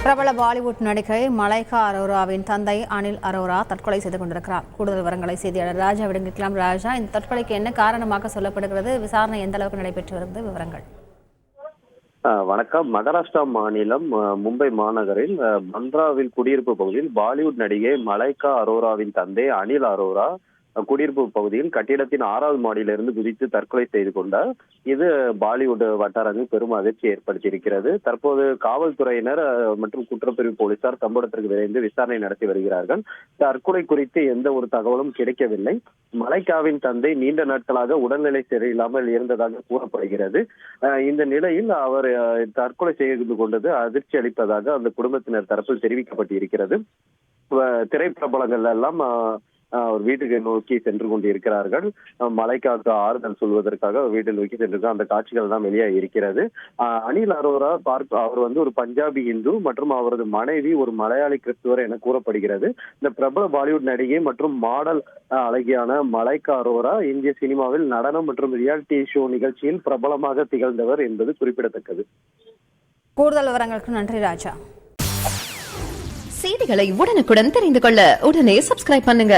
பிரபல பாலிவுட் நடிகை மலைக்கா அரோராவின் தந்தை அனில் அரோரா தற்கொலை செய்து கொண்டிருக்கிறார். கூடுதல் விவரங்களை செய்தியாளர் ராஜா விடுக்கலாம். ராஜா, இந்த தற்கொலைக்கு என்ன காரணமாக சொல்லப்படுகிறது? விசாரணை எந்த அளவுக்கு நடைபெற்று வருகிறது? விவரங்கள். வணக்கம். மகாராஷ்டிரா மாநிலம் மும்பை மாநகரில் பந்த்ராவில் குடியிருப்பு பகுதியில் பாலிவுட் நடிகை மலைக்கா அரோராவின் தந்தை அனில் அரோரா குடியிருப்பு பகுதியில் கட்டிடத்தின் 6வது மாடியிலிருந்து குதித்து தற்கொலை செய்து கொண்டார். இது பாலிவுட் வட்டாரங்களில் பெரும் அதிர்ச்சி ஏற்படுத்தியிருக்கிறது. தற்போது காவல்துறையினர் மற்றும் குற்றப்பிரிவு போலீசார் சம்பவத்திற்கு விரைந்து விசாரணை நடத்தி வருகிறார்கள். தற்கொலை குறித்து எந்த ஒரு தகவலும் கிடைக்கவில்லை. மலைக்காவின் தந்தை நீண்ட நாட்களாக உடல்நிலை சரியில்லாமல் இருந்ததாக கூறப்படுகிறது. இந்த நிலையில் அவர் தற்கொலை செய்து கொண்டது அதிர்ச்சி அளிப்பதாக அந்த குடும்பத்தினர் தரப்பில் தெரிவிக்கப்பட்டிருக்கிறது. திரைப்பிரபலங்கள் எல்லாம் அவர் வீட்டுக்கு நோக்கி சென்று கொண்டிருக்கிறார்கள். மலைக்காக்கு ஆறுதல் சொல்வதற்காக வீட்டில் நோக்கி சென்றிருக்க அந்த காட்சிகள் தான் வெளியாக இருக்கிறது. அனில் அரோரா அவர் ஒரு பஞ்சாபி இந்து மற்றும் அவரது மனைவி ஒரு மலையாளி கிறிஸ்துவர் என கூறப்படுகிறது. இந்த பிரபல பாலிவுட் நடிகை மற்றும் மாடல் அழகியான மலைக்கா அரோரா இந்திய சினிமாவில் நடனம் மற்றும் ரியாலிட்டி ஷோ நிகழ்ச்சியில் பிரபலமாக திகழ்ந்தவர் என்பது குறிப்பிடத்தக்கது. கூடுதல் விவரங்களுக்கு நன்றி ராஜா. செய்திகளை உடனுக்குடன் தெரிந்து கொள்ள உடனே சப்ஸ்கிரைப் பண்ணுங்க.